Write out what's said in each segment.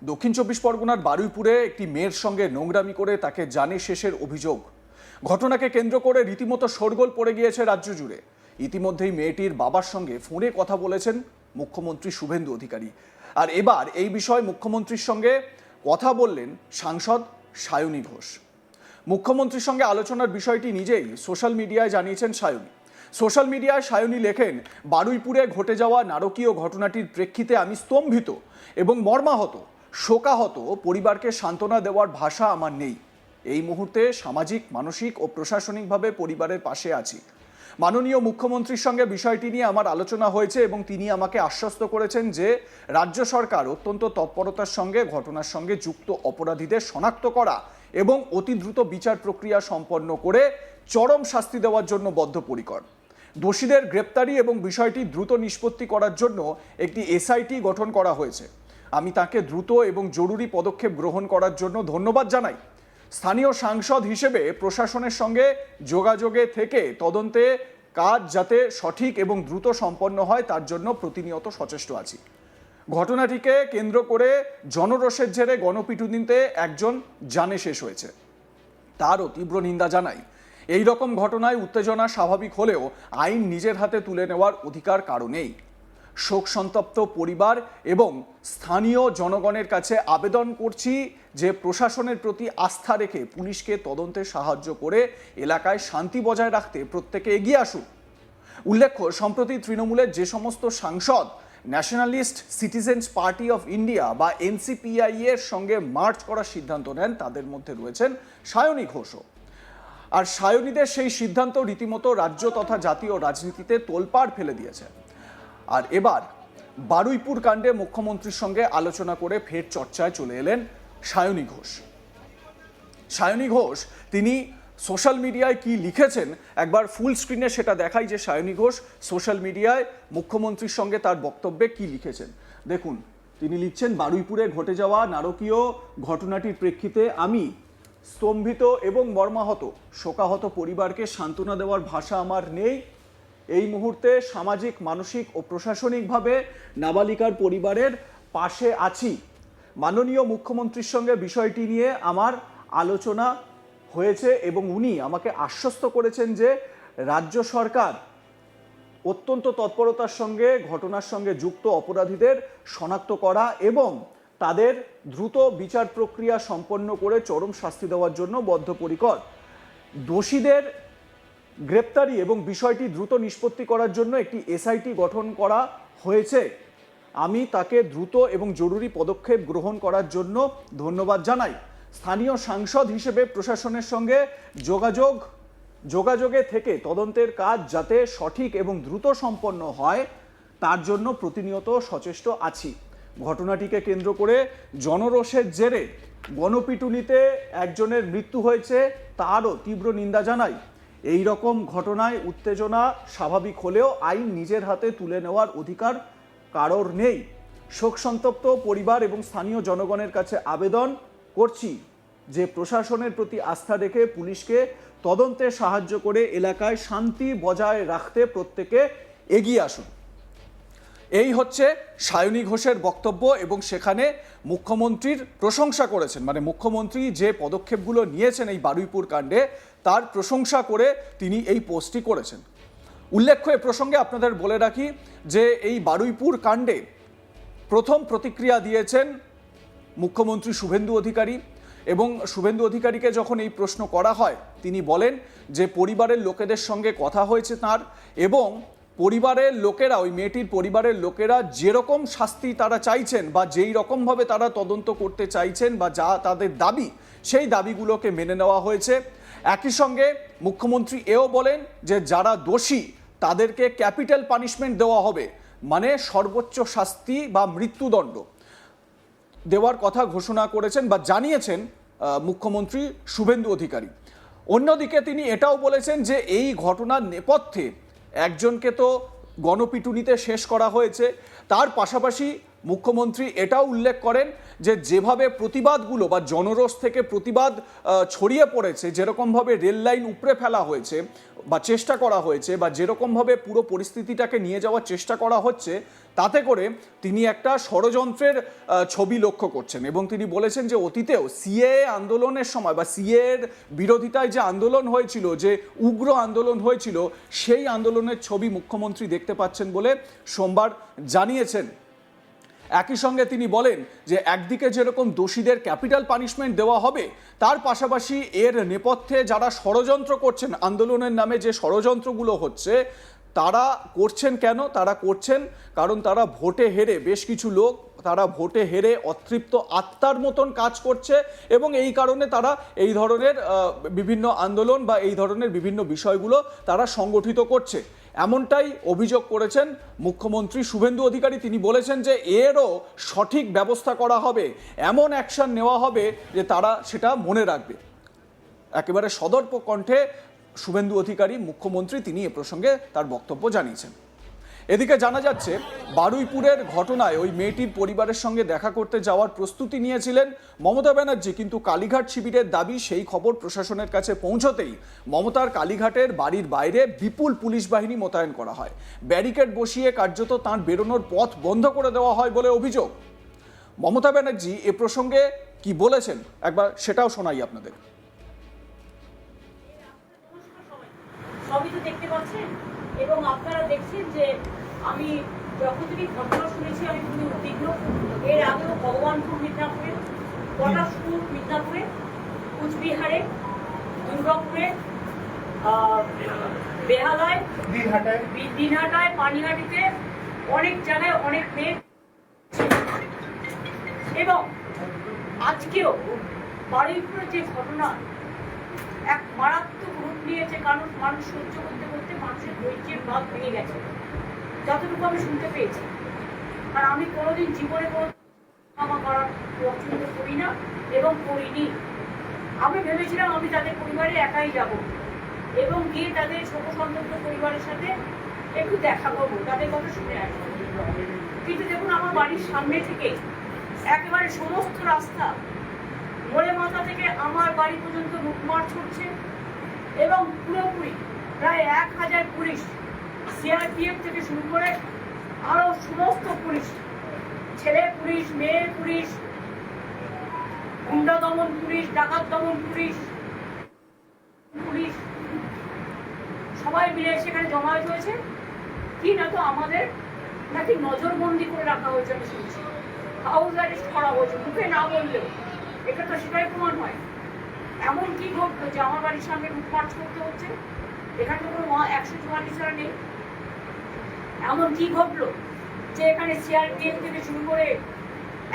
দক্ষিণ চব্বিশ পরগনার বারুইপুরে একটি মেয়ের সঙ্গে নোংরামি করে তাকে জানে শেষের অভিযোগ। ঘটনাকে কেন্দ্র করে রীতিমতো শোরগোল পড়ে গিয়েছে রাজ্য জুড়ে। ইতিমধ্যেই মেয়েটির বাবার সঙ্গে ফোনে কথা বলেছেন মুখ্যমন্ত্রী শুভেন্দু অধিকারী। আর এবার এই বিষয়ে মুখ্যমন্ত্রীর সঙ্গে কথা বললেন সাংসদ সায়নী ঘোষ। মুখ্যমন্ত্রীর সঙ্গে আলোচনার বিষয়টি নিজেই সোশ্যাল মিডিয়ায় জানিয়েছেন সায়নী। সোশ্যাল মিডিয়ায় সায়নী লেখেন, বারুইপুরে ঘটে যাওয়া নারকীয় ঘটনাটির প্রেক্ষিতে আমি স্তম্ভিত এবং মর্মাহত, শোকাহত। পরিবারকে সান্ত্বনা দেওয়ার ভাষা আমার নেই। এই মুহূর্তে সামাজিক, মানসিক ও প্রশাসনিকভাবে পরিবারের পাশে আছি। মাননীয় মুখ্যমন্ত্রীর সঙ্গে বিষয়টি নিয়ে আমার আলোচনা হয়েছে এবং তিনি আমাকে আশ্বস্ত করেছেন যে রাজ্য সরকার অত্যন্ত তৎপরতার সঙ্গে ঘটনার সঙ্গে যুক্ত অপরাধীদের শনাক্ত করা এবং অতি দ্রুত বিচার প্রক্রিয়া সম্পন্ন করে চরম শাস্তি দেওয়ার জন্য বদ্ধপরিকর। দোষীদের গ্রেপ্তারি এবং বিষয়টি দ্রুত নিষ্পত্তি করার জন্য একটি এসআইটি গঠন করা হয়েছে। আমি তাকে দ্রুত এবং জরুরি পদক্ষেপ গ্রহণ করার জন্য ধন্যবাদ জানাই। স্থানীয় সাংসদ হিসেবে প্রশাসনের সঙ্গে যোগাযোগে থেকে তদন্তে কাজ যাতে সঠিক এবং দ্রুত সম্পন্ন হয় তার জন্য প্রতিনিয়ত সচেষ্ট আছি। ঘটনাটিকে কেন্দ্র করে জনরোষের জেরে গণপিটুনিতে একজন জানে শেষ হয়েছে, তারও তীব্র নিন্দা জানাই। এই রকম ঘটনায় উত্তেজনা স্বাভাবিক হলেও আইন নিজের হাতে তুলে নেওয়ার অধিকার কারো নেই। শোক সন্তপ্ত পরিবার এবং স্থানীয় জনগণের কাছে আবেদন করছি যে প্রশাসনের প্রতি আস্থা রেখে পুলিশকে তদন্তে সাহায্য করে এলাকায় শান্তি বজায় রাখতে প্রত্যেকে এগিয়ে আসুন। উল্লেখ্য, সম্প্রতি তৃণমূলের যে সমস্ত সাংসদ nationalist citizens party of India বা এনসিপিআই এর সঙ্গে মার্চ করার সিদ্ধান্ত নেন তাদের মধ্যে রয়েছেন সায়নী ঘোষও। আর সায়নীদের সেই সিদ্ধান্ত রীতিমতো রাজ্য তথা জাতীয় রাজনীতিতে তোলপাড় ফেলে দিয়েছে। আর এবার বারুইপুর কাণ্ডে মুখ্যমন্ত্রীর সঙ্গে আলোচনা করে ফের চর্চায় চলে এলেন সায়নী ঘোষ। সায়নী ঘোষ তিনি সোশ্যাল মিডিয়ায় কি লিখেছেন একবার ফুল স্ক্রিনে সেটা দেখাই, যে সায়নী ঘোষ সোশ্যাল মিডিয়ায় মুখ্যমন্ত্রীর সঙ্গে তার বক্তব্যে কি লিখেছেন দেখুন। তিনি লিখছেন, বারুইপুরে ঘটে যাওয়া নারকীয় ঘটনাটির প্রেক্ষিতে আমি স্তম্ভিত এবং মর্মাহত, শোকাহত। পরিবারকে সান্ত্বনা দেওয়ার ভাষা আমার নেই। এই মুহূর্তে সামাজিক, মানসিক ও প্রশাসনিকভাবে নাবালিকার পরিবারের পাশে আছি। মাননীয় মুখ্যমন্ত্রীর সঙ্গে বিষয়টি নিয়ে আমার আলোচনা হয়েছে এবং উনি আমাকে আশ্বস্ত করেছেন যে রাজ্য সরকার অত্যন্ত তৎপরতার সঙ্গে ঘটনার সঙ্গে যুক্ত অপরাধীদের শনাক্ত করা এবং তাদের দ্রুত বিচার প্রক্রিয়া সম্পন্ন করে চরম শাস্তি দেওয়ার জন্য বদ্ধপরিকর। দোষীদের গ্রেপ্তারি এবং বিষয়টি দ্রুত নিষ্পত্তি করার জন্য একটি এসআইটি গঠন করা হয়েছে। আমি তাকে দ্রুত এবং জরুরি পদক্ষেপ গ্রহণ করার জন্য ধন্যবাদ জানাই। স্থানীয় সাংসদ হিসেবে প্রশাসনের সঙ্গে যোগাযোগে থেকে তদন্তের কাজ যাতে সঠিক এবং দ্রুত সম্পন্ন হয় তার জন্য প্রতিনিয়ত সচেষ্ট আছি। ঘটনাটিকে কেন্দ্র করে জনরোষের জেরে গণপিটুনিতে একজনের মৃত্যু হয়েছে, তারও তীব্র নিন্দা জানাই। এই রকম ঘটনায় উত্তেজনা স্বাভাবিক হলেও আইন নিজের হাতে তুলে নেওয়ার অধিকার কারোর নেই। শোক সন্তপ্ত পরিবার এবং স্থানীয় জনগণের কাছে আবেদন করছি যে প্রশাসনের প্রতি আস্থা রেখে পুলিশকে তদন্তে সাহায্য করে এলাকায় শান্তি বজায় রাখতে প্রত্যেকে এগিয়ে আসুন। এই হচ্ছে সায়নী ঘোষের বক্তব্য এবং সেখানে মুখ্যমন্ত্রীর প্রশংসা করেছেন, মানে মুখ্যমন্ত্রী যে পদক্ষেপগুলো নিয়েছেন এই বারুইপুর কাণ্ডে তার প্রশংসা করে তিনি এই পোস্টটি করেছেন। উল্লেখ্য, এ প্রসঙ্গে আপনাদের বলে রাখি যে এই বারুইপুর কাণ্ডে প্রথম প্রতিক্রিয়া দিয়েছেন মুখ্যমন্ত্রী শুভেন্দু অধিকারী এবং শুভেন্দু অধিকারীকে যখন এই প্রশ্ন করা হয় তিনি বলেন যে পরিবারের লোকেদের সঙ্গে কথা হয়েছে তার এবং পরিবারের লোকেরা, ওই মেয়েটির পরিবারের লোকেরা যেরকম শাস্তি তারা চাইছেন বা যেই রকমভাবে তারা তদন্ত করতে চাইছেন বা যা তাদের দাবি সেই দাবিগুলোকে মেনে নেওয়া হয়েছে। একই সঙ্গে মুখ্যমন্ত্রী এও বলেন যে যারা দোষী তাদেরকে ক্যাপিটাল পানিশমেন্ট দেওয়া হবে, মানে সর্বোচ্চ শাস্তি বা মৃত্যুদণ্ড দেওয়ার কথা ঘোষণা করেছেন বা জানিয়েছেন মুখ্যমন্ত্রী শুভেন্দু অধিকারী। অন্যদিকে তিনি এটাও বলেছেন যে এই ঘটনার নেপথ্যে একজনকে তো গণপিটুনিতে শেষ করা হয়েছে, তার পাশাপাশি মুখ্যমন্ত্রী এটাও উল্লেখ করেন যে যেভাবে প্রতিবাদগুলো বা জনরোষ থেকে প্রতিবাদ ছড়িয়ে পড়েছে, যেরকমভাবে রেল লাইন উপড়ে ফেলা হয়েছে, বা চেষ্টা করা হয়েছে বা যেরকমভাবে পুরো পরিস্থিতিটাকে নিয়ে যাওয়ার চেষ্টা করা হচ্ছে, তাতে করে তিনি একটা ষড়যন্ত্রের ছবি লক্ষ্য করছেন। এবং তিনি বলেছেন যে অতীতেও সিএএ আন্দোলনের সময় বা সিএএর বিরোধিতায় যে আন্দোলন হয়েছিল, যে উগ্র আন্দোলন হয়েছিল, সেই আন্দোলনের ছবি মুখ্যমন্ত্রী দেখতে পাচ্ছেন বলে সোমবার জানিয়েছেন। একই সঙ্গে তিনি বলেন যে একদিকে যেরকম দোষীদের ক্যাপিটাল পানিশমেন্ট দেওয়া হবে, তার পাশাপাশি এর নেপথ্যে যারা ষড়যন্ত্র করছেন, আন্দোলনের নামে যে ষড়যন্ত্রগুলো হচ্ছে, তারা করছেন কেন? তারা করছেন কারণ তারা ভোটে হেরে, বেশ কিছু লোক তারা ভোটে হেরে অতৃপ্ত আত্মার মতন কাজ করছে এবং এই কারণে তারা এই ধরনের বিভিন্ন আন্দোলন বা এই ধরনের বিভিন্ন বিষয়গুলো তারা সংগঠিত করছে। এমনটাই অভিযোগ করেছেন মুখ্যমন্ত্রী শুভেন্দু অধিকারী। তিনি বলেছেন যে এরও সঠিক ব্যবস্থা করা হবে, এমন অ্যাকশন নেওয়া হবে যে তারা সেটা মনে রাখবে। একেবারে সদর্প কণ্ঠে শুভেন্দু অধিকারী মুখ্যমন্ত্রী তিনি এ প্রসঙ্গে তার বক্তব্য জানিয়েছেন। এদিকে জানা যাচ্ছে বারুইপুরের ঘটনায় ওই মেয়েটির পরিবারের সঙ্গে দেখা করতে যাওয়ার প্রস্তুতি নিয়েছিলেন মমতা ব্যানার্জি, কিন্তু কালীঘাট শিবিরের দাবি সেই খবর প্রশাসনের কাছে পৌঁছতেই মমতার কালীঘাটের বাড়ির বাইরে বিপুল পুলিশ বাহিনী মোতায়েন করা হয়। ব্যারিকেড বসিয়ে কার্যত তাঁর বেরোনোর পথ বন্ধ করে দেওয়া হয় বলে অভিযোগ। মমতা ব্যানার্জি এ প্রসঙ্গে কি বলেছেন একবার সেটাও শোনাই আপনাদের। সবই তো দেখতে পাচ্ছেন এবং আপনারা দেখছেন যে আমি যখন থেকে ঘটনা শুনেছি আমি খুবই উদ্বিগ্ন। এর আগেও ভগবানপুর মিদনাপুরে, পটাশপুর মিদনাপুরে, কুচবিহারে, দুর্গাপুরে, বেহালায়, দিনহাটায়, পানিহাটিতে অনেক জায়গায় অনেক মেয়ে এবং আজকেও বারুইপুরের যে ঘটনা এক মারাত্মক রূপ নিয়েছে, কারণ মানুষ সহ্য করতে করতে মানুষের ধৈর্যের বাঁধ ভেঙে গেছে, যতটুকু আমি শুনতে পেয়েছি। আর আমি কোনোদিন জীবনে কোনো ক্ষমা করার পছন্দ করি না এবং করিনি। আমি ভেবেছিলাম আমি তাদের পরিবারে একাই যাব এবং গিয়ে তাদের ছোট সন্তপ্ত পরিবারের সাথে একটু দেখা করবো, তাদের কথা শুনে আসবো। কিন্তু দেখুন, আমার বাড়ির সামনে থেকে একেবারে সমস্ত রাস্তা মোড়ে মাথা থেকে আমার বাড়ি পর্যন্ত লুটমার ছুটছে এবং পুরোপুরি প্রায় 1000 পুলিশ, সিআরপিএফ থেকে শুরু করে আরো সমস্ত পুলিশ, ছেলে পুলিশ, মেয়ে পুলিশ, গুন্ডা দমন পুলিশ, ডাকাত দমন পুলিশ, সবাই মিলে সেখানে জমায়েত হয়েছে। কি না তো আমাদের নাকি নজরবন্দি করে রাখা হয়েছে, আমি শুনছি হাউস অ্যারেস্ট করা হয়েছে, মুখে না বললেও এটা তো সেটাই প্রমাণ হয়। এমন কি ঘটলো যে আমার বাড়ির সামনে লুটপাট করতে হচ্ছে? এখানে তো কোনো 144 ছাড়া নেই। এমন কি ঘটলো যে এখানে সিআরপিএফ থেকে শুরু করে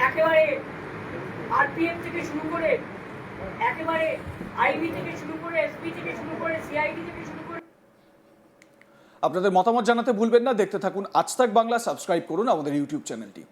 একেবারে আরপিএফ থেকে শুরু করে একেবারে আইবি থেকে শুরু করে এসপি থেকে শুরু করে সিআইডি থেকে শুরু করে। আপনাদের মতামত জানাতে ভুলবেন না। দেখতে থাকুন আজ তাক বাংলা, সাবস্ক্রাইব করুন আমাদের ইউটিউব চ্যানেলটি।